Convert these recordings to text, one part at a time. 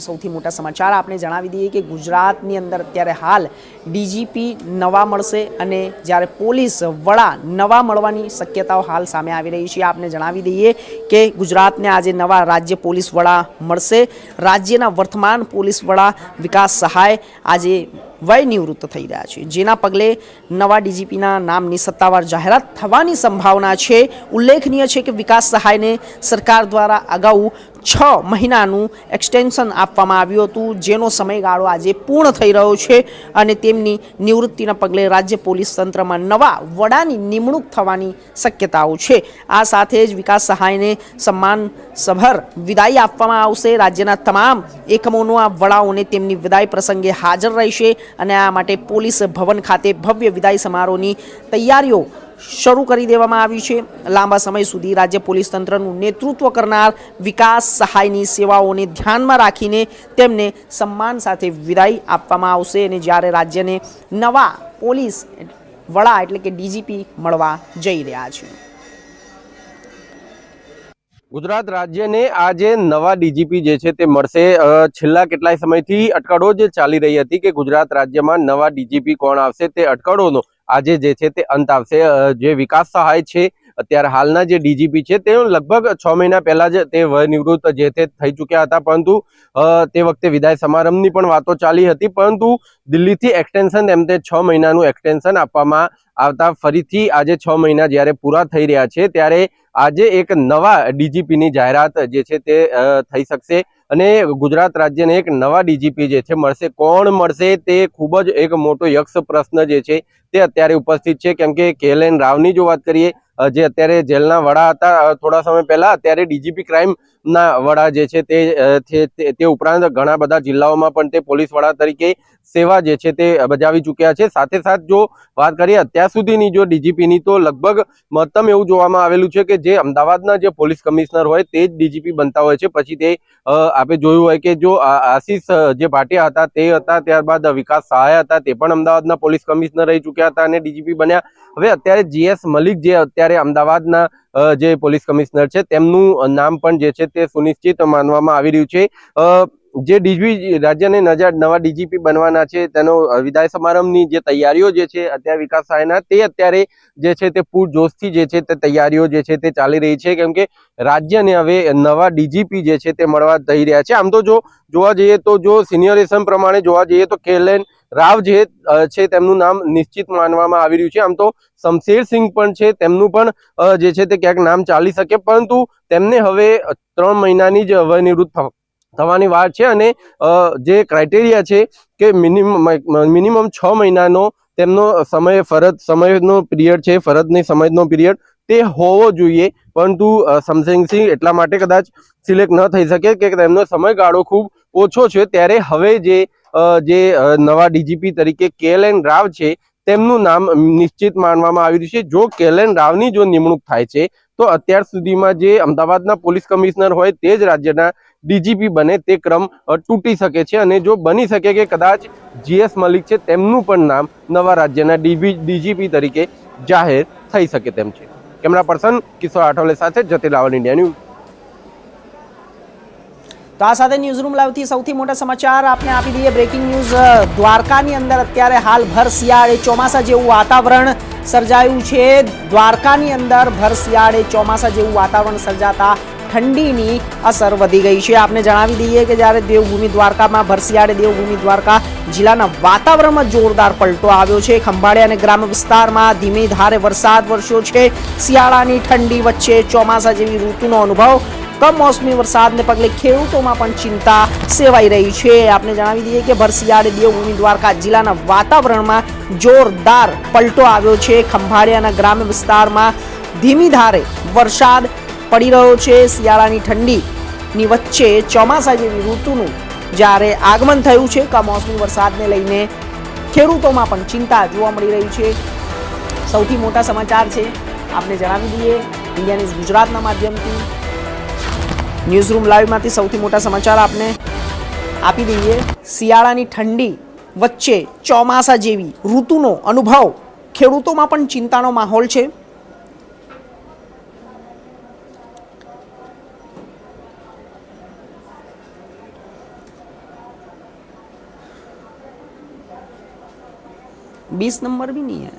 સૌથી મોટા સમાચાર આપણે જણાવી દઈએ કે ગુજરાતની અંદર અત્યારે હાલ ડીજીપી નવા મળશે અને જ્યારે પોલીસ વડા નવા મળવાની શક્યતાઓ હાલ સામે આવી રહી છે। આપણે જણાવી દઈએ કે ગુજરાતને આજે નવા રાજ્ય પોલીસ વડા મળશે। રાજ્યના વર્તમાન પોલીસ વડા વિકાસ સહાય આજે વય નિવૃત્ત થઈ રહ્યા છે, જેના પગલે નવા ડીજીપીના નામની સત્તાવાર જાહેરાત થવાની સંભાવના છે। ઉલ્લેખનીય છે કે વિકાસ સહાયને સરકાર દ્વારા અગાઉ 6 મહિનાનું એક્સટેન્શન આપવામાં આવ્યું હતું, જેનો સમયગાળો આજે પૂર્ણ થઈ રહ્યો છે અને તેમની નિવૃત્તિના પગલે રાજ્ય પોલીસ તંત્રમાં નવા વડાની નિમણૂક થવાની શક્યતાઓ છે। આ સાથે જ વિકાસ સહાયને સન્માનસભર વિદાય આપવામાં આવશે। રાજ્યના તમામ એકમોના વડાઓને તેમની વિદાય પ્રસંગે હાજર રહેશે અને આ માટે પોલીસ ભવન ખાતે ભવ્ય વિદાય સમારોહની તૈયારીઓ શરૂ કરી દેવામાં આવી છે। લાંબા સમય સુધી રાજ્ય પોલીસ તંત્રનું નેતૃત્વ કરનાર વિકાસ સહાયની સેવાઓને ધ્યાનમાં રાખીને તેમને સન્માન સાથે વિદાય આપવામાં આવશે અને જ્યારે રાજ્યને નવા પોલીસ વડા એટલે કે ડીજીપી મળવા જઈ રહ્યા છે। ગુજરાત રાજ્યને આજે નવા ડીજીપી જે છે તે મળશે। છેલ્લા કેટલાય સમયથી અટકળો જે ચાલી રહી હતી કે ગુજરાત રાજ્યમાં નવા ડીજીપી કોણ આવશે, તે અટકળોનો આજે જે છે તે અંત આવશે। જે વિકાસ સહાય છે અત્યારે હાલના જે ડીજીપી છે તે લગભગ 6 મહિના પહેલા જ તે વય નિવૃત્ત જે તે થઈ ચૂક્યા હતા, પરંતુ તે વખતે વિદાય સમારંભની પણ વાતો ચાલી હતી, પરંતુ દિલ્હીથી એક્સટેન્શન એમ તે 6 મહિનાનું એક્સટેન્શન આપવામાં આવતા ફરીથી આજે 6 મહિના જ્યારે પૂરા થઈ રહ્યા છે ત્યારે આજે એક નવા ડીજીપીની જાહેરાત જે છે તે થઈ શકશે અને ગુજરાત રાજ્યને એક નવા ડીજીપી જે છે મળશે। કોણ મળશે તે ખૂબ જ એક મોટો યક્ષ પ્રશ્ન જે છે તે અત્યારે ઉપસ્થિત છે, કેમ કે KLN રાવની જો વાત કરીએ જે અત્યારે જેલના વડા હતા થોડા સમય પહેલા, અત્યારે ડીજીપી ક્રાઇમના વડા જે છે તે ઉપરાંત ઘણા બધા જિલ્લાઓમાં પણ તે પોલીસ વડા તરીકે સેવા જે છે તે બજાવી ચૂક્યા છે। સાથે સાથ જો વાત કરીએ અત્યાર સુધીની જો ડીજીપીની, તો લગભગ મહત્તમ એવું જોવામાં આવેલું છે કે જે અમદાવાદના જે પોલીસ કમિશનર હોય તે જ ડીજીપી બનતા હોય છે। પછી તે આપણે જોયું હોય કે જો આશીષ જે ભાટિયા હતા તે હતા, ત્યારબાદ વિકાસ સહાય હતા, તે પણ અમદાવાદના પોલીસ કમિશનર રહી ચૂક્યા હતા અને ડીજીપી બન્યા। હવે અત્યારે GS મલિક જે અત્યારે અમદાવાદના જે પોલીસ કમિશનર છે તેમનું નામ પણ જે છે તે સુનિશ્ચિત માનવામાં આવી રહ્યું છે। જે ડીજીપી રાજ્યને નવા ડીજીપી બનવાના છે તેનો વિદાય સમારંભની જે તૈયારીઓ જે છે અત્યારે વિકાસ સહાયના, તે અત્યારે જે છે તે પૂરજોશથી જે છે તે તૈયારીઓ જે છે તે ચાલી રહી છે, કેમ કે રાજ્યને હવે નવા ડીજીપી જે છે તે મળવા થઈ રહ્યા છે। આમ તો જો જોવા જઈએ તો જો સિનિયરેશન પ્રમાણે જોવા જઈએ તો KLN રાવ જે છે તેમનું નામ નિશ્ચિત માનવામાં આવી રહ્યું છે। આમ તો શમશેર સિંહ પણ છે, તેમનું પણ જે છે તે ક્યાંક નામ ચાલી શકે, પરંતુ તેમને હવે 3 મહિનાની જ વય નિવૃત્ત થવાની વાત છે અને જે ક્રાઇટેરિયા છે કે મિનિમમ 6 મહિનાનો તેમનો સમયનો પિરિયડ છે, ફરજની સમયનો પિરિયડ તે હોવો જોઈએ, પરંતુ શમશેર સિંહ એટલા માટે કદાચ સિલેક્ટ ન થઈ શકે કે તેમનો સમયગાળો ખૂબ ઓછો છે। ત્યારે હવે જે નવા ડીજીપી તરીકે KLN રાવ છે તેમનું નામ નિશ્ચિત માનવામાં આવી રહ્યું છે। જો KLN રાવની જો નિમણૂક થાય છે તો અત્યાર સુધીમાં જે અમદાવાદના પોલીસ કમિશનર હોય તે જ રાજ્યના ડીજીપી બને તે ક્રમ તૂટી શકે છે અને જો બની શકે કે કદાચ GS મલિક છે તેમનું પણ નામ નવા રાજ્યના ડીજીપી તરીકે જાહેર થઈ શકે તેમ છે। કેમેરા પર્સન કિશોર આઠવલે સાથે જતીન રાવલ, ઇન્ડિયા ન્યૂઝ। તો આ સાથે ન્યૂઝરૂમ લાઈવથી સૌથી મોટા સમાચાર આપને આપી દઈએ। બ્રેકિંગ ન્યૂઝ, દ્વારકાની અંદર અત્યારે હાલ ભર શિયાળે ચોમાસા જેવું વાતાવરણ સર્જાયું છે। દ્વારકાની અંદર ભર શિયાળે ચોમાસા જેવું વાતાવરણ સર્જાતા ઠંડીની અસર વધી ગઈ છે। આપને જણાવી દઈએ કે જ્યારે દેવભૂમિ દ્વારકામાં ભર શિયાળે દેવભૂમિ દ્વારકા જિલ્લાના વાતાવરણમાં જોરદાર પલટો આવ્યો છે। ખંભાળિયા અને ગ્રામ્ય વિસ્તારમાં ધીમી ધારે વરસાદ વરસ્યો છે। શિયાળાની ઠંડી વચ્ચે ચોમાસા જેવી ઋતુનો અનુભવ, કમોસમી વરસાદને પગલે ખેડૂતોમાં પણ ચિંતા સેવાઈ રહી છે। આપને જણાવી દઈએ કે ભર શિયાળે દેવભૂમિ દ્વારકા જિલ્લાના વાતાવરણમાં જોરદાર પલટો આવ્યો છે। ખંભાળિયાના ગ્રામ્ય વિસ્તારમાં ધીમી ધારે વરસાદ પડી રહ્યો છે। શિયાળાની ઠંડીની વચ્ચે ચોમાસા જેવી ઋતુનું જ્યારે આગમન થયું છે, કમોસમી વરસાદને લઈને ખેડૂતોમાં પણ ચિંતા જોવા મળી રહી છે। સૌથી મોટા સમાચાર છે આપને જણાવી દઈએ ઇન્ડિયા ન્યૂઝ ગુજરાતના માધ્યમથી, ન્યૂઝરૂમ લાઈવમાંથી સૌથી મોટા સમાચાર આપને આપી દઈએ। શિયાળાની ઠંડી વચ્ચે ચોમાસા જેવી ઋતુનો અનુભવ, ખેડૂતોમાં પણ ચિંતાનો માહોલ છે। 20 नंबर भी नहीं है।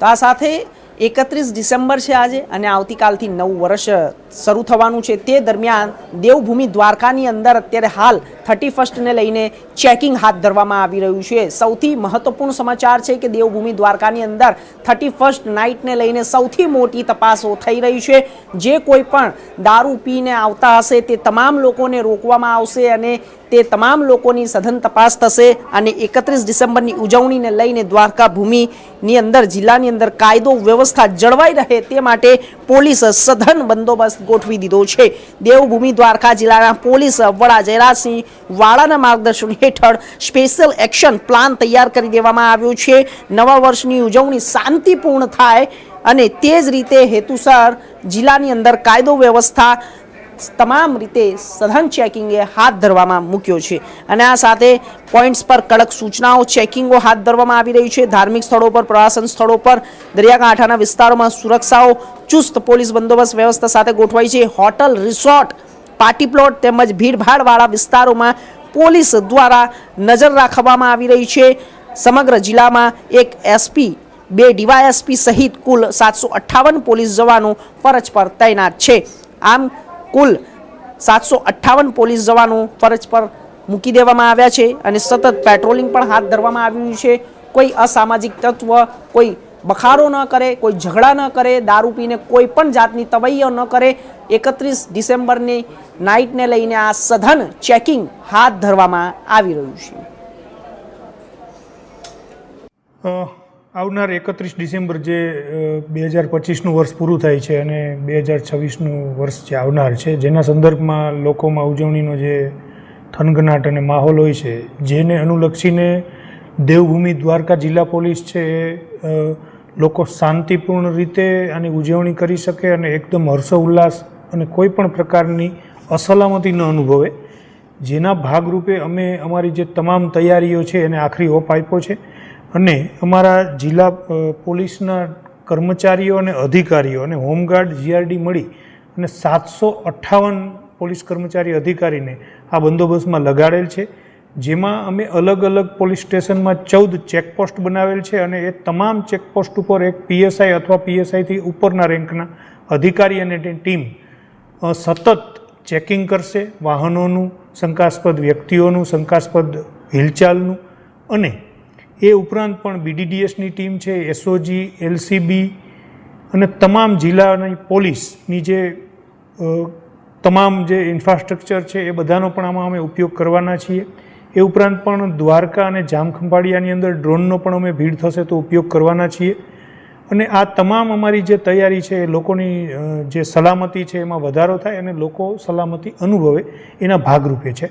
તો આ સાથે 31 ડિસેમ્બર છે આજે અને આવતીકાલથી નવું વર્ષ શરૂ થવાનું છે। તે દરમિયાન દેવભૂમિ દ્વારકાની અંદર અત્યારે હાલ 31ને લઈને ચેકિંગ હાથ ધરવામાં આવી રહ્યું છે। સૌથી મહત્વપૂર્ણ સમાચાર છે કે દેવભૂમિ દ્વારકાની અંદર 31 નાઇટને લઈને સૌથી મોટી તપાસો થઈ રહી છે। જે કોઈ પણ દારૂ પીને આવતા હશે તે તમામ લોકોને રોકવામાં આવશે અને તે તમામ લોકોની સઘન તપાસ થશે અને 31 ડિસેમ્બરની ઉજવણીને લઈને દ્વારકા ભૂમિની અંદર જિલ્લાની અંદર કાયદો વ્યવસ્થા જળવાઈ રહે તે માટે પોલીસ સઘન બંદોબસ્ત ગોઠવી દીધો છે। દેવભૂમિ દ્વારકા જિલ્લાના પોલીસ વડા જયરાજસિંહ વાળાના માર્ગદર્શન હેઠળ સ્પેશિયલ એક્શન પ્લાન તૈયાર કરી દેવામાં આવ્યો છે। નવા વર્ષની ઉજવણી શાંતિપૂર્ણ થાય અને તે જ રીતે હેતુસર જિલ્લાની અંદર કાયદો વ્યવસ્થા તમામ રીતે સઘન ચેકિંગે હાથ ધરવામાં મૂક્યો છે અને આ સાથે પોઈન્ટ્સ પર કડક સૂચનાઓ ચેકિંગો હાથ ધરવામાં આવી રહી છે। ધાર્મિક સ્થળો પર, પ્રવાસન સ્થળો પર, દરિયાકાંઠાના વિસ્તારોમાં સુરક્ષાઓ ચુસ્ત પોલીસ બંદોબસ્ત વ્યવસ્થા સાથે ગોઠવાઈ છે। હોટલ, રિસોર્ટ, પાર્ટી પ્લોટ તેમજ ભીડભાડવાળા વિસ્તારોમાં પોલીસ દ્વારા નજર રાખવામાં આવી રહી છે। સમગ્ર જિલ્લામાં એક એસપી, 2 ડીવાયએસપી સહિત કુલ 758 પોલીસ જવાનો ફરજ પર તૈનાત છે। આમ કુલ 758 પોલીસ જવાનો ફરજ પર મૂકી દેવામાં આવ્યા છે અને સતત પેટ્રોલિંગ પણ હાથ ધરવામાં આવ્યું છે। કોઈ અસામાજિક તત્વ કોઈ બખારો ન કરે, કોઈ ઝઘડા ન કરે, દારૂ પીને કોઈ પણ જાતની તવૈયો ન કરે। 31 ડિસેમ્બરની નાઇટને લઈને આ સઘન ચેકિંગ હાથ ધરવામાં આવી રહ્યું છે। આવનાર 31 ડિસેમ્બર જે 2025નું વર્ષ પૂરું થાય છે અને 2026નું વર્ષ જે આવનાર છે, જેના સંદર્ભમાં લોકોમાં ઉજવણીનો જે થનગનાટ અને માહોલ હોય છે, જેને અનુલક્ષીને દેવભૂમિ દ્વારકા જિલ્લા પોલીસ છે એ લોકો શાંતિપૂર્ણ રીતે આની ઉજવણી કરી શકે અને એકદમ હર્ષોલ્લાસ અને કોઈ પણ પ્રકારની અસલામતી ન અનુભવે, જેના ભાગરૂપે અમે અમારી જે તમામ તૈયારીઓ છે એને આખરી ઓપ આપ્યો છે અને અમારા જિલ્લા પોલીસના કર્મચારીઓ અને અધિકારીઓ અને હોમગાર્ડ જીઆરડી મળી અને 758 પોલીસ કર્મચારી અધિકારીને આ બંદોબસ્તમાં લગાડેલ છે। જેમાં અમે અલગ અલગ પોલીસ સ્ટેશનમાં 14 ચેકપોસ્ટ બનાવેલ છે અને એ તમામ ચેકપોસ્ટ ઉપર એક પીએસઆઈ અથવા પીએસઆઈથી ઉપરના રેન્કના અધિકારી અને ટીમ સતત ચેકિંગ કરશે, વાહનોનું, શંકાસ્પદ વ્યક્તિઓનું, શંકાસ્પદ હિલચાલનું, અને એ ઉપરાંત પણ બીડીડીએસની ટીમ છે, એસઓજી, એલસીબી અને તમામ જિલ્લાની પોલીસની જે તમામ જે ઇન્ફ્રાસ્ટ્રક્ચર છે એ બધાનો પણ આમાં અમે ઉપયોગ કરવાના છીએ। એ ઉપરાંત પણ દ્વારકા અને જામખંભાળિયાની અંદર ડ્રોનનો પણ અમે ભીડ થશે તો ઉપયોગ કરવાના છીએ અને આ તમામ અમારી જે તૈયારી છે એ લોકોની જે સલામતી છે એમાં વધારો થાય અને લોકો સલામતી અનુભવે એના ભાગરૂપે છે।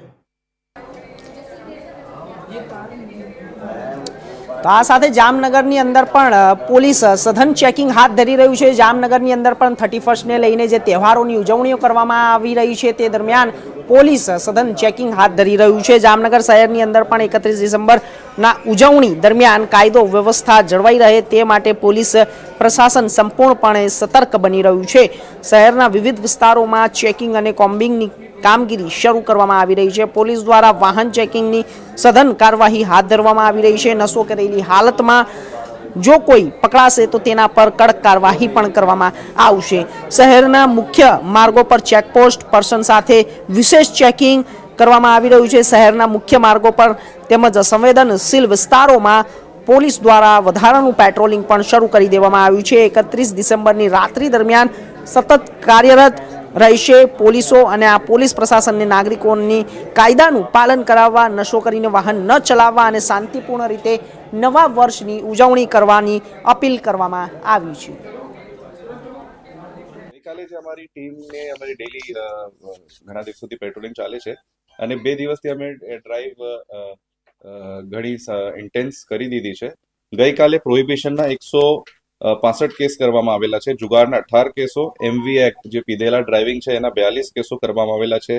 તો આ સાથે જામનગરની અંદર પણ પોલીસ સઘન ચેકિંગ હાથ ધરી રહ્યું છે। જામનગરની અંદર પણ 31ને લઈને જે તહેવારોની ઉજવણીઓ કરવામાં આવી રહી છે તે દરમિયાન પોલીસ સઘન ચેકિંગ હાથ ધરી રહ્યું છે। જામનગર શહેરની અંદર પણ 31 ડિસેમ્બરના ઉજવણી દરમિયાન કાયદો વ્યવસ્થા જળવાઈ રહે તે માટે પોલીસ પ્રશાસન સંપૂર્ણપણે સતર્ક બની રહ્યું છે। શહેરના વિવિધ વિસ્તારોમાં ચેકિંગ અને કોમ્બિંગની કામગીરી શરૂ કરવામાં આવી રહી છે। પોલીસ દ્વારા વાહન ચેકિંગની સઘન કાર્યવાહી હાથ ધરવામાં આવી રહી છે। નશો કરેલી હાલતમાં જો કોઈ પકડાશે તો તેના પર કડક કાર્યવાહી પણ કરવામાં આવશે। શહેરના મુખ્ય માર્ગો પર ચેકપોસ્ટ પર્સન સાથે વિશેષ ચેકિંગ કરવામાં આવી રહ્યું છે। શહેરના મુખ્ય માર્ગો પર તેમજ સંવેદનશીલ વિસ્તારોમાં પોલીસ દ્વારા વધારાનું પેટ્રોલિંગ પણ શરૂ કરી દેવામાં આવ્યું છે। 31 ડિસેમ્બરની રાત્રિ દરમિયાન સતત કાર્યરત રહેશે પોલીસો અને આ પોલીસ પ્રશાસનને નાગરિકોની કાયદાનું પાલન કરાવવા, નશો કરીને વાહન ન ચલાવવા અને શાંતિપૂર્ણ રીતે નવા વર્ષની ઉજવણી કરવાની અપીલ કરવામાં આવી છે। ગઈકાલે જે અમારી ટીમને અમારી ડેલી ઘણા દિવસોથી પેટ્રોલિંગ ચાલે છે અને 2 દિવસથી અમે ડ્રાઈવ ઘણી ઇન્ટેન્સ કરી દીધી છે। ગઈકાલે પ્રોહિબિશનના 65 કેસ કરવામાં આવેલા છે. જુગારના 18 કેસો, MV એક્ટ જે પીધેલા ડ્રાઇવિંગ છે એના 42 કેસો કરવામાં આવેલા છે.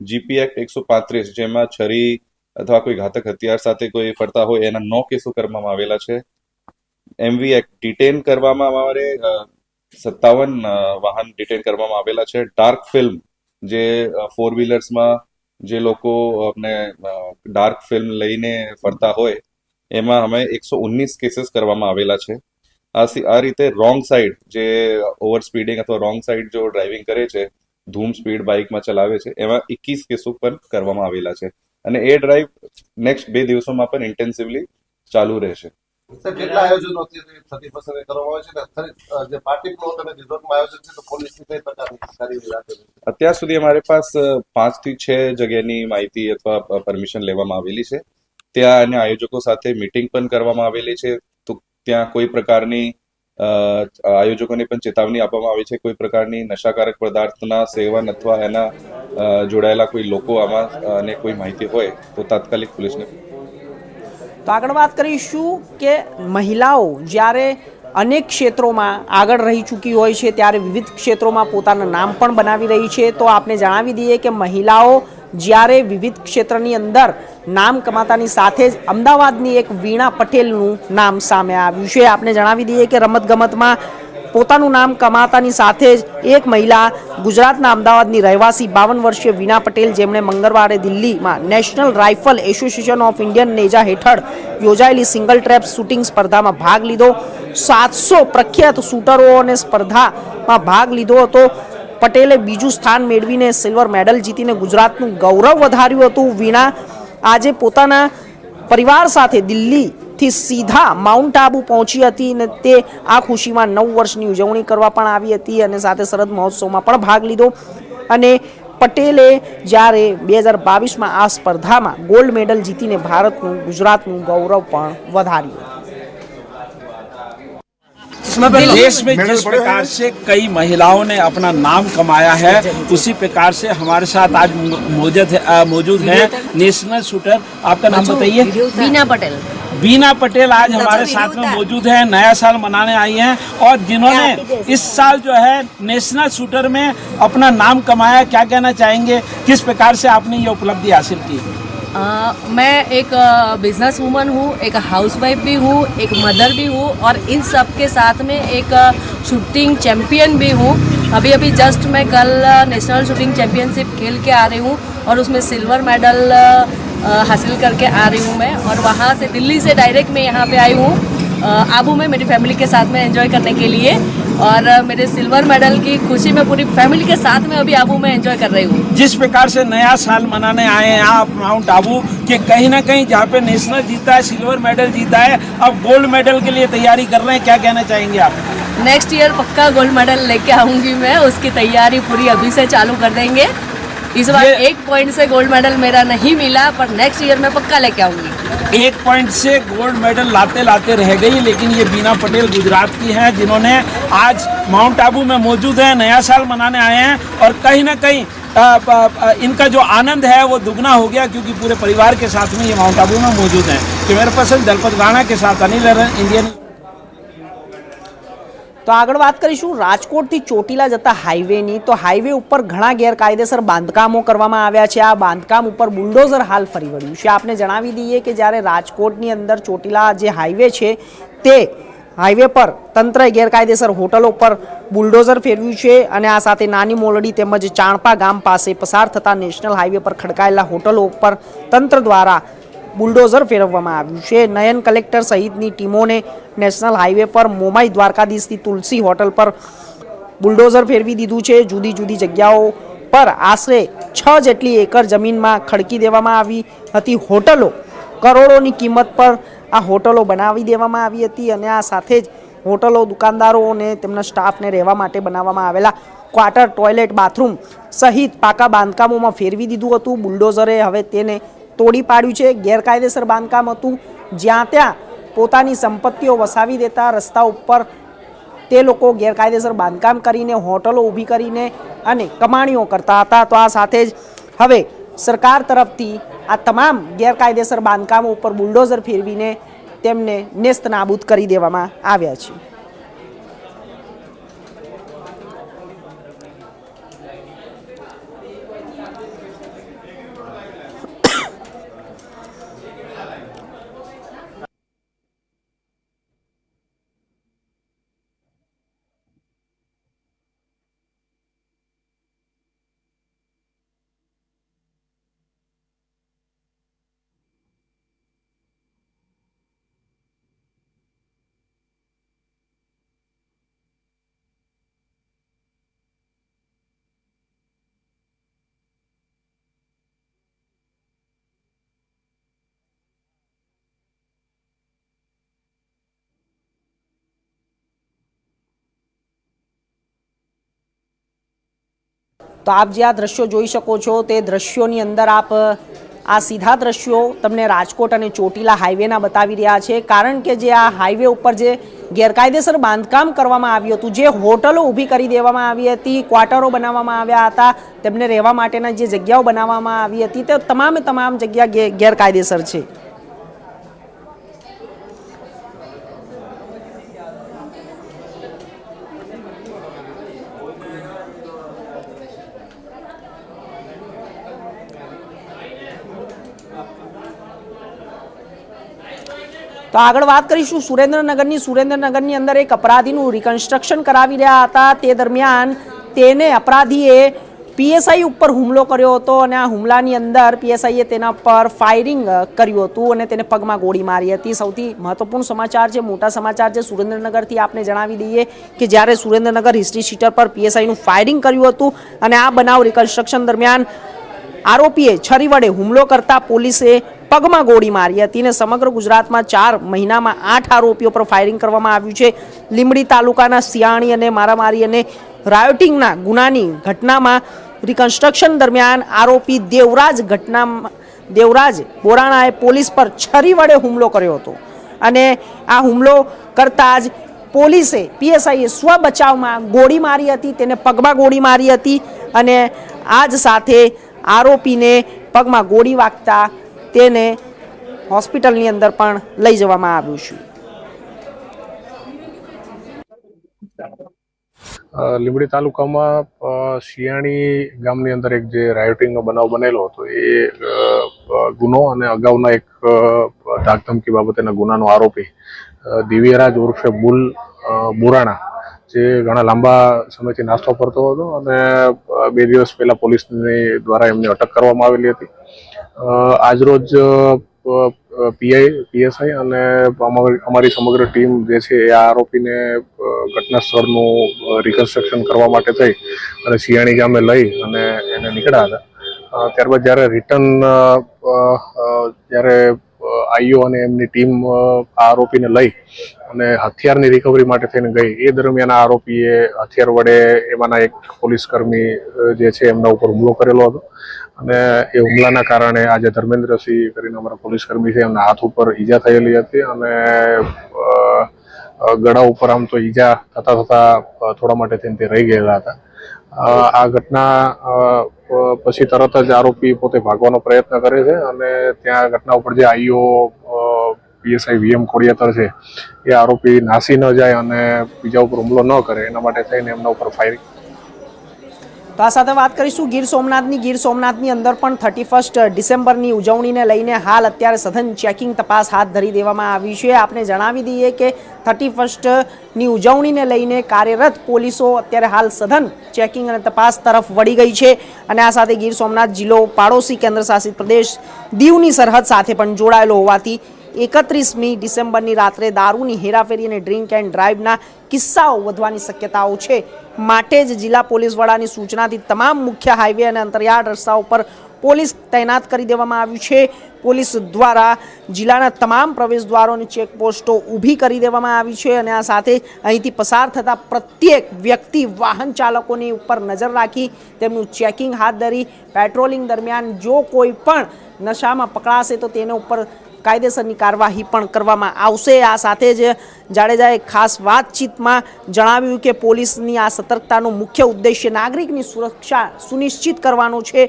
GP એક્ટ 135 જેમાં છરી અથવા કોઈ ઘાતક હથિયાર સાથે કોઈ ફરતા હોય એના 9 કેસો કરવામાં આવેલા છે. MV એક્ટ ડિટેન કરવામાં આવે 57 વાહન ડિટેન કરવામાં આવેલા છે. ડાર્ક ફિલ્મ જે 4 વ્હીલર્સમાં જે લોકો આપણે ડાર્ક ફિલ્મ લઈને ફરતા હોય એમાં અમે 119 કેસીસ કરવામાં આવેલા છે. આ રીતે રોંગ સાઈડ જે ઓવર સ્પીડિંગ અથવા રોંગ સાઈડ જો ડ્રાઇવિંગ કરે છે, ધૂમ સ્પીડ બાઇકમાં ચલાવે છે, એમાં 21 કેસો પણ કરવામાં આવેલા છે. અને એ ડ્રાઈવ નેક્સ્ટ 2 દિવસોમાં પણ ઇન્ટેન્સિવલી ચાલુ રહેશે. કેટલા આયોજનો થતી પસંદ કરવામાં આવે છે જે પાર્ટી પ્લોટ અને રિઝોર્ટમાં આયોજન છે તો પોલીસની કઈ પ્રકારની કાર્યવાહી રાખે છે? અત્યાર સુધી અમારે પાસ 5 થી 6 જગ્યાની માહિતી અથવા પરમિશન લેવામાં આવેલી છે. ત્યાં અન્ય આયોજકો સાથે મીટિંગ પણ કરવામાં આવેલી છે. તો ત્યાં કોઈ પ્રકારની આયોજકોને પણ ચેતવણી આપવામાં આવી છે કોઈ પ્રકારની નશાકારક પદાર્થના સેવન અથવા એના જોડાયેલા કોઈ લોકો આમાં અને કોઈ માહિતી હોય તો તાત્કાલિક પોલીસને. તો આગળ વાત કરીશું કે મહિલાઓ જ્યારે અનેક ક્ષેત્રોમાં આગળ રહી ચૂકી હોય છે ત્યારે વિવિધ ક્ષેત્રોમાં પોતાનું નામ પણ બનાવી રહી છે. તો આપને જણાવી દઈએ કે મહિલાઓ જ્યારે વિવિધ ક્ષેત્રની અંદર નામ કમાતાની સાથે જ અમદાવાદની એક વીણા પટેલનું નામ સામે આવ્યું છે. આપને જણાવી દઈએ કે રમતગમતમાં પોતાનું નામ કમાતાની સાથે જ એક મહિલા ગુજરાતના અમદાવાદની રહેવાસી 52 વર્ષીય વીણા પટેલ જેમણે મંગળવારે દિલ્હીમાં national rifle association of Indian નેજા હેઠળ યોજાયેલી સિંગલ ટ્રેપ શૂટિંગ સ્પર્ધામાં ભાગ લીધો. 700 પ્રખ્યાત શૂટરો અને સ્પર્ધામાં ભાગ લીધો હતો. પટેલે બીજું સ્થાન મેળવીને સિલ્વર મેડલ જીતીને ગુજરાતનું ગૌરવ વધાર્યું હતું. વીણા આજે પોતાના પરિવાર સાથે દિલ્હીથી સીધા માઉન્ટ આબુ પહોંચી હતી અને તે આ ખુશીમાં 9 વર્ષની ઉજવણી કરવા પણ આવી હતી અને સાથે સરહદ મહોત્સવમાં પણ ભાગ લીધો. અને પટેલે જ્યારે 2022માં આ સ્પર્ધામાં ગોલ્ડ મેડલ જીતીને ભારતનું ગુજરાતનું ગૌરવ પણ વધાર્યું. देश में जिस प्रकार से कई महिलाओं ने अपना नाम कमाया है उसी प्रकार से हमारे साथ आज मौजूद है नेशनल शूटर. आपका नाम बताइए? बीना पटेल. बीना पटेल आज हमारे साथ में मौजूद है. नया साल मनाने आई हैं और जिन्होंने इस साल जो है नेशनल शूटर में अपना नाम कमाया, क्या कहना चाहेंगे? किस प्रकार से आपने ये उपलब्धि हासिल की? मैं एक बिजनेस वूमन हूँ, एक हाउसवाइफ भी हूँ, एक मदर भी हूँ और इन सब के साथ में एक शूटिंग चैम्पियन भी हूँ. अभी जस्ट मैं कल नेशनल शूटिंग चैम्पियनशिप खेल के आ रही हूँ और उसमें सिल्वर मेडल हासिल करके आ रही हूँ मैं. और वहाँ से दिल्ली से डायरेक्ट मैं यहाँ पे आई हूँ आबू में मेरी फैमिली के साथ में एंजॉय करने के लिए. और मेरे सिल्वर मेडल की खुशी में पूरी फैमिली के साथ में अभी आबू में एंजॉय कर रही हूँ. जिस प्रकार से नया साल मनाने आए हैं आप माउंट आबू के कहीं ना कहीं जहाँ पे नेशनल जीता है, सिल्वर मेडल जीता है, अब गोल्ड मेडल के लिए तैयारी कर रहे हैं, क्या कहना चाहेंगे आप? नेक्स्ट ईयर पक्का गोल्ड मेडल लेके आऊँगी मैं. उसकी तैयारी पूरी अभी से चालू कर देंगे. इस बार 1 पॉइंट से गोल्ड मेडल मेरा नहीं मिला पर नेक्स्ट ईयर में पक्का लेके आऊँगी. 1 पॉइंट से गोल्ड मेडल लाते लाते रह गई, लेकिन ये बीना पटेल गुजरात की हैं जिन्होंने आज माउंट आबू में मौजूद है, नया साल मनाने आए हैं और कहीं ना कहीं इनका जो आनंद है वो दुगना हो गया क्योंकि पूरे परिवार के साथ में ये माउंट आबू में मौजूद हैं. कैमरा पर्सन दलपत राणा के साथ अनिल इंडियन. તો આગળ વાત કરીશું રાજકોટથી ચોટીલા જતા હાઈવેની. તો હાઈવે ઉપર ઘણા ગેરકાયદેસર બાંધકામો કરવામાં આવ્યા છે. આ બાંધકામ ઉપર બુલડોઝર હાલ ફરી વળ્યું છે. આપને જણાવી દઈએ કે જ્યારે રાજકોટની અંદર ચોટીલા જે હાઈવે છે તે હાઈવે પર તંત્રએ ગેરકાયદેસર હોટલો પર બુલડોઝર ફેરવ્યું છે અને આ સાથે નાની મોલડી તેમજ ચાણપા ગામ પાસે પસાર થતા નેશનલ હાઈવે પર ખડકાયેલા હોટલો ઉપર તંત્ર દ્વારા બુલડોઝર ફેરવવામાં આવ્યું છે. નયન કલેક્ટર સહિતની ટીમોને નેશનલ હાઈવે પર મોમાઈ દ્વારકાધીશથી તુલસી હોટલ પર બુલડોઝર ફેરવી દીધું છે. જુદી જુદી જગ્યાઓ પર આશરે 6 જેટલી એકર જમીનમાં ખડકી દેવામાં આવી હતી હોટલો. કરોડોની કિંમત પર આ હોટલો બનાવી દેવામાં આવી હતી અને આ સાથે જ હોટલો દુકાનદારો અને તેમના સ્ટાફને રહેવા માટે બનાવવામાં આવેલા ક્વાર્ટર, ટોયલેટ, બાથરૂમ સહિત પાકા બાંધકામોમાં ફેરવી દીધું હતું. બુલડોઝરે હવે તેને તોડી પાડ્યું છે. ગેરકાયદેસર બાંધકામ હતું જ્યાં ત્યાં પોતાની સંપત્તિઓ વસાવી દેતા રસ્તા ઉપર તે લોકો ગેરકાયદેસર બાંધકામ કરીને હોટલો ઊભી કરીને અને કમાણીઓ કરતા હતા. તો આ સાથે જ હવે સરકાર તરફથી આ તમામ ગેરકાયદેસર બાંધકામો ઉપર બુલડોઝર ફેરવીને તેમને નેસ્ત નાબૂદ કરી દેવામાં આવ્યા છે. તો આપ જે આ દ્રશ્યો જોઈ શકો છો તે દ્રશ્યોની અંદર આપ આ સીધા દ્રશ્યો તમને રાજકોટ અને ચોટીલા હાઈવેના બતાવી રહ્યા છે, કારણ કે જે આ હાઈવે ઉપર જે ગેરકાયદેસર બાંધકામ કરવામાં આવ્યું હતું, જે હોટલો ઊભી કરી દેવામાં આવી હતી, ક્વાર્ટરો બનાવવામાં આવ્યા હતા, તેમને રહેવા માટેના જે જગ્યાઓ બનાવવામાં આવી હતી, તે તમામ જગ્યા ગેરકાયદેસર છે. તો આગળ વાત કરીશું સુરેન્દ્રનગરની અંદર એક અપરાધીનું રિકન્સ્ટ્રક્શન કરાવી રહ્યા હતા. તે દરમિયાન તેને અપરાધીએ પીએસઆઈ ઉપર હુમલો કર્યો હતો અને આ હુમલાની અંદર પીએસઆઈએ તેના પર ફાયરિંગ કર્યું હતું અને તેને પગમાં ગોળી મારી હતી. સૌથી મહત્વપૂર્ણ સમાચાર છે, મોટા સમાચાર છે સુરેન્દ્રનગરથી આપને જણાવી દઈએ કે જ્યારે સુરેન્દ્રનગર હિસ્ટ્રી સીટર પર પીએસઆઈનું ફાયરિંગ કર્યું હતું અને આ બનાવ રિકન્સ્ટ્રક્શન દરમિયાન આરોપીએ છરી વડે હુમલો કરતા પોલીસે પગમાં ગોળી મારી હતી અને સમગ્ર ગુજરાતમાં 4 મહિનામાં 8 આરોપીઓ પર ફાયરિંગ કરવામાં આવ્યું છે. લીંબડી તાલુકાના સિયાણી અને મારામારી અને રાયોટિંગના ગુનાની ઘટનામાં રિકન્સ્ટ્રક્શન દરમિયાન આરોપી દેવરાજ બોરાણાએ પોલીસ પર છરી વડે હુમલો કર્યો હતો અને આ હુમલો કરતા જ પોલીસે પીએસઆઈએ સ્વ બચાવમાં ગોળી મારી હતી, તેને પગમાં ગોળી મારી હતી અને આ જ સાથે આરોપીને પગમાં ગોળી વાગતા તેને હોસ્પિટલની અંદર પણ લઈ જવામાં આવ્યું છે. લીંબડી તાલુકામાં શિયાણી ગામની અંદર એક જે રાયોટિંગનો બનાવ બનેલો હતો એ ગુનો અને અગાઉના એક ધાકધમકી બાબતેના ગુનાનો આરોપી દિવ્યરાજ ઉર્ફે બુરાણા જે ઘણા લાંબા સમયથી નાસ્તો કરતો હતો અને 2 દિવસ પહેલા પોલીસની દ્વારા એમની અટક કરવામાં આવેલી હતી. આજરોજ પીએસઆઈ અને અમારી સમગ્ર ટીમ જે છે એ આ આરોપીને ઘટના સ્થળનું રિકન્સ્ટ્રક્શન કરવા માટે થઈ અને સિયાણી ગામે લઈ અને એને નીકળ્યા હતા. ત્યારબાદ જ્યારે રિટર્ન જ્યારે આઈઓ અને એમની ટીમ આરોપીને લઈ અને હથિયારની રિકવરી માટે થઈને ગઈ, એ દરમિયાન આ આરોપીએ હથિયાર વડે એમાંના એક પોલીસ કર્મી જે છે એમના ઉપર હુમલો કરેલો હતો અને એ હુમલાના કારણે આજે ધર્મેન્દ્રસિંહ કરીને અમારા પોલીસ કર્મી છે એમના હાથ ઉપર ઈજા થયેલી હતી અને ગળા ઉપર આમ તો ઈજા થતા થોડા માટે થઈને તે રહી ગયેલા હતા. આ ઘટના પછી તરત જ આરોપી પોતે ભાગવાનો પ્રયત્ન કરે છે અને ત્યાં ઘટના ઉપર જે આઈઓ પીએસઆઈ વીએમ ખોડિયાતર છે એ આરોપી નાસી ન જાય અને બીજા ઉપર હુમલો ન કરે એના માટે થઈને એમના ઉપર ફાયરિંગ. તો આ સાથે વાત કરીશું ગીર સોમનાથની અંદર પણ 31 ડિસેમ્બરની ઉજવણીને લઈને હાલ અત્યારે સઘન ચેકિંગ તપાસ હાથ ધરી દેવામાં આવી છે. આપને જણાવી દઈએ કે 31ની ઉજવણીને લઈને કાર્યરત પોલીસો અત્યારે હાલ સઘન ચેકિંગ અને તપાસ તરફ વળી ગઈ છે અને આ સાથે ગીર સોમનાથ જિલ્લો પાડોશી કેન્દ્ર શાસિત પ્રદેશ દીવની સરહદ સાથે પણ જોડાયેલો હોવાથી 31મી ડિસેમ્બરની રાત્રે દારૂની હેરાફેરી અને ડ્રિંક એન્ડ ડ્રાઈવના કિસ્સાઓ વધવાની શક્યતાઓ છે. માટે જ જિલ્લા પોલીસ વડાની સૂચનાથી તમામ મુખ્ય હાઈવે અને અંતરિયાળ રસ્તાઓ પર પોલીસ તૈનાત કરી દેવામાં આવ્યું છે. પોલીસ દ્વારા જિલ્લાના તમામ પ્રવેશદ્વારો અને ચેકપોસ્ટો ઊભી કરી દેવામાં આવી છે અને આ સાથે અહીંથી પસાર થતા પ્રત્યેક વ્યક્તિ વાહન ચાલકોની ઉપર નજર રાખી તેમનું ચેકિંગ હાથ ધરી પેટ્રોલિંગ દરમિયાન જો કોઈ પણ નશામાં પકડાશે તો તેના ઉપર કાયદેસરની કાર્યવાહી પણ કરવામાં આવશે. આ સાથે જ જાડેજાએ ખાસ વાતચીતમાં જણાવ્યું કે પોલીસની આ સતર્કતાનો મુખ્ય ઉદ્દેશ્ય નાગરિકની સુરક્ષા સુનિશ્ચિત કરવાનો છે.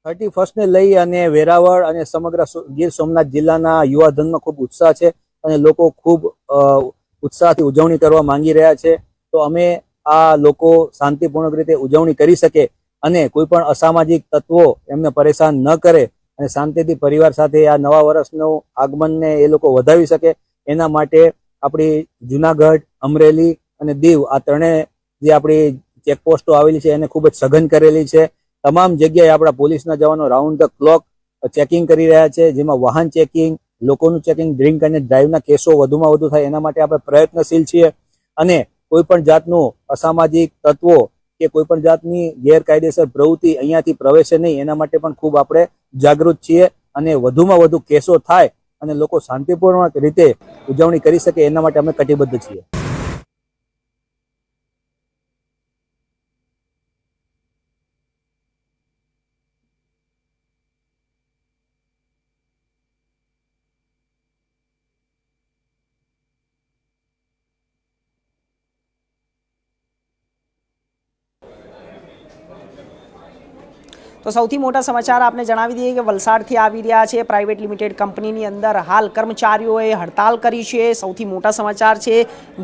31ને લઈ અને વેરાવળ અને સમગ્ર ગીર સોમનાથ જિલ્લાના યુવાધનમાં ખૂબ ઉત્સાહ છે અને લોકો ખૂબ ઉત્સાહથી ઉજવણી કરવા માંગી રહ્યા છે. તો અમે આ લોકો શાંતિપૂર્ણ રીતે ઉજવણી કરી શકે અને કોઈ પણ અસામાજિક તત્વો એમને પરેશાન ન કરે અને શાંતિથી પરિવાર સાથે આ નવા વર્ષનું આગમનને એ લોકો વધાવી શકે એના માટે આપણી જુનાગઢ, અમરેલી અને દીવ આ ત્રણેય જે આપણી ચેકપોસ્ટો આવેલી છે એને ખૂબ જ સઘન કરેલી છે. તમામ જગ્યાએ આપણા પોલીસના જવાનો રાઉન્ડ ધ ક્લોક ચેકિંગ કરી રહ્યા છે, જેમાં વાહન ચેકિંગ, લોકોનું ચેકિંગ, ડ્રિંક અને ડ્રાઈવના કેસો વધુમાં વધુ થાય એના માટે આપણે પ્રયત્નશીલ છીએ અને કોઈ પણ જાતનું અસામાજિક તત્વો કે કોઈ પણ જાતની ગેરકાયદેસર પ્રવૃત્તિ અહીંયાથી પ્રવેશે નહીં એના માટે પણ ખૂબ આપણે જાગૃત છીએ અને વધુમાં વધુ કેસો થાય અને લોકો શાંતિપૂર્ણ રીતે ઉજવણી કરી શકે એના માટે અમે કટિબદ્ધ છીએ. તો સૌથી મોટા સમાચાર આપને જણાવી દઈએ કે વલસાડથી આવી રહ્યા છે। પ્રાઇવેટ લિમિટેડ કંપનીની અંદર હાલ કર્મચારીઓએ હડતાલ કરી છે। સૌથી મોટા સમાચાર છે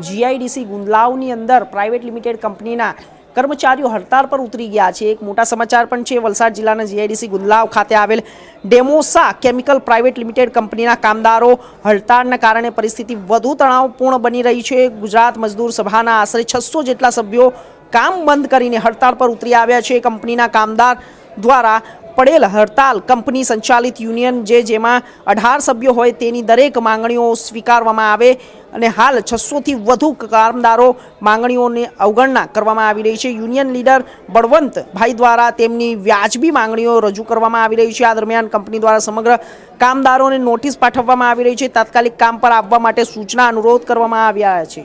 જીઆઈડીસી ગુંદલાવની અંદર પ્રાઇવેટ લિમિટેડ કંપનીના કર્મચારીઓ હડતાલ પર ઉતરી ગયા છે। એક મોટા સમાચાર પણ છે વલસાડ જિલ્લાના જીઆઈડીસી ગુંદલાવ ખાતે આવેલ ડેમોસા કેમિકલ પ્રાઇવેટ લિમિટેડ કંપનીના કામદારો હડતાળના કારણે પરિસ્થિતિ વધુ તણાવપૂર્ણ બની રહી છે। ગુજરાત મજદૂર સભાના આશરે 600 જેટલા સભ્યો કામ બંધ કરીને હડતાળ પર ઉતરી આવ્યા છે। કંપનીના કામદાર દ્વારા પડેલ હડતાલ કંપની સંચાલિત યુનિયન જેમાં 18 સભ્યો હોય તેની દરેક માંગણીઓ સ્વીકારવામાં આવે અને હાલ 600થી વધુ કામદારો માંગણીઓની અવગણના કરવામાં આવી રહી છે। યુનિયન લીડર બળવંતભાઈ દ્વારા તેમની વ્યાજબી માંગણીઓ રજૂ કરવામાં આવી રહી છે। આ દરમિયાન કંપની દ્વારા સમગ્ર કામદારોને નોટિસ પાઠવવામાં આવી રહી છે। તાત્કાલિક કામ પર આવવા માટે સૂચના અનુરોધ કરવામાં આવ્યા છે।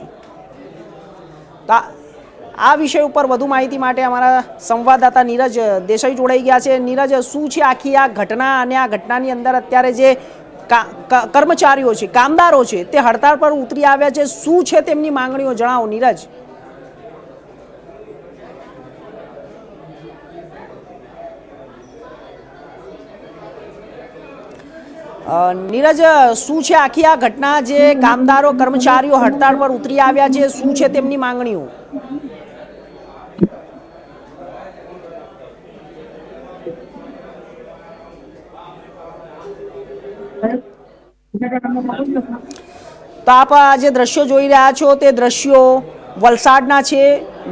આ વિષય ઉપર વધુ માહિતી માટે અમારા સંવાદદાતા નીરજ દેસાઈ જોડાઈ ગયા છે। નીરજ, શું છે આખી આ ઘટના અને આ ઘટનાની અંદર અત્યારે જે કર્મચારીઓ છે, કામદારો છે, તે હડતાળ પર ઉતરી આવ્યા છે, શું છે તેમની માંગણીઓ, જણાવો નીરજ। નીરજ, શું છે આખી આ ઘટના, જે કામદારો કર્મચારીઓ હડતાળ પર ઉતરી આવ્યા છે, શું છે તેમની માંગણીઓ? તો આપ આ જે દ્રશ્યો જોઈ રહ્યા છો તે દ્રશ્યો વલસાડના છે।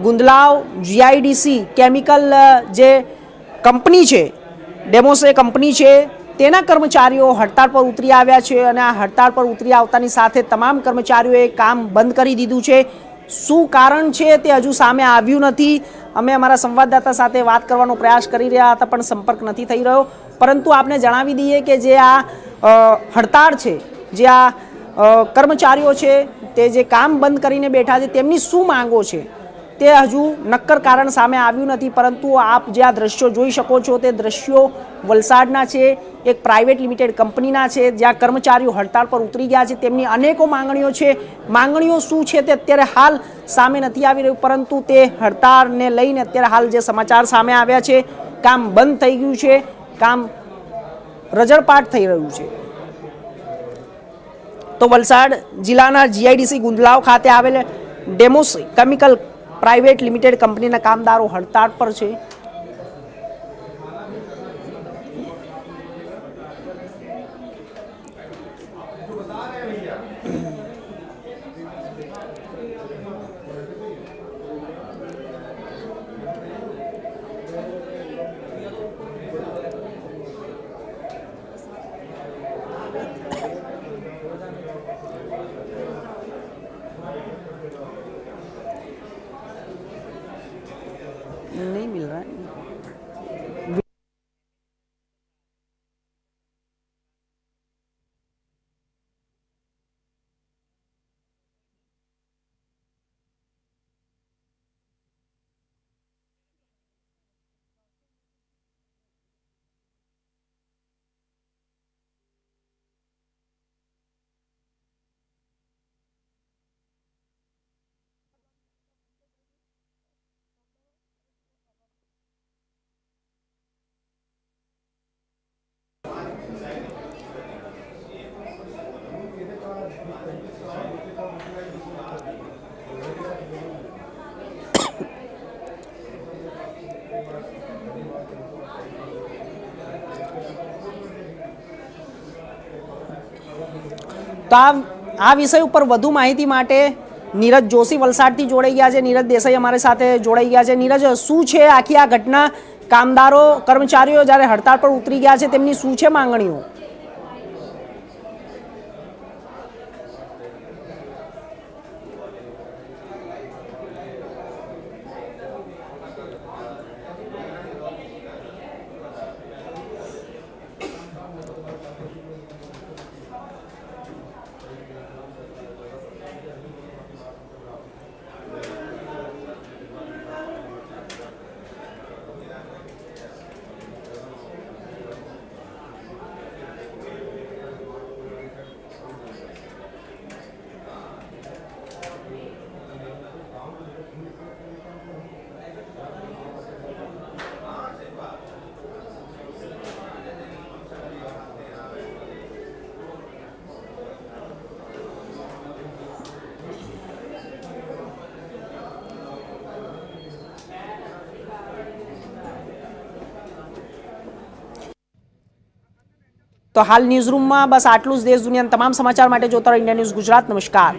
ગુંદલાવ જીઆઈડીસી કેમિકલ જે કંપની છે, ડેમોસે કંપની છે, તેના કર્મચારીઓ હડતાળ પર ઉતરી આવ્યા છે અને આ હડતાળ પર ઉતરી આવતાની સાથે તમામ કર્મચારીઓએ કામ બંધ કરી દીધું છે। શું કારણ છે તે હજુ સામે આવ્યું નથી। અમે અમારા સંવાદદાતા સાથે વાત કરવાનો પ્રયાસ કરી રહ્યા હતા પણ સંપર્ક નથી થઈ રહ્યો। પરંતુ આપને જણાવી દઈએ કે જે આ હડતાળ છે, જે આ કર્મચારીઓ છે તે જે કામ બંધ કરીને બેઠા છે, તેમની શું માંગો છે તે હજુ નક્કર કારણ સામે આવ્યું નથી। પરંતુ આપ જે આ દ્રશ્યો જોઈ શકો છો તે દ્રશ્યો વલસાડના છે, એક પ્રાઇવેટ લિમિટેડ કંપનીના છે, જ્યાં કર્મચારીઓ હડતાળ પર ઉતરી ગયા છે। તેમની અનેકો માંગણીઓ છે। માંગણીઓ શું છે તે અત્યારે હાલ સામે નથી આવી રહ્યું, પરંતુ તે હડતાળને લઈને અત્યારે હાલ જે સમાચાર સામે આવ્યા છે, કામ બંધ થઈ ગયું છે, કામ રજળપાટ થઈ રહ્યું છે। તો વલસાડ જિલ્લાના જીઆઈડીસી ગુંદલાવ ખાતે આવેલ ડેમોસ કેમિકલ પ્રાઇવેટ લિમિટેડ કંપનીના કામદારો હડતાળ પર છે। नहीं मिल रहा है। તો આ વિષય ઉપર વધુ માહિતી માટે નીરજ જોશી વલસાડથી જોડાઈ ગયા છે। નીરજ દેસાઈ અમારી સાથે જોડાઈ ગયા છે। નીરજ, શું છે આખી આ ઘટના? કામદારો કર્મચારીઓ જ્યારે હડતાળ પર ઉતરી ગયા છે તેમની શું છે માંગણીઓ? તો હાલ ન્યૂઝરૂમમાં બસ આટલું જ. દેશ દુનિયાના તમામ સમાચાર માટે જોતા રહો ઇન્ડિયા ન્યૂઝ ગુજરાત. નમસ્કાર.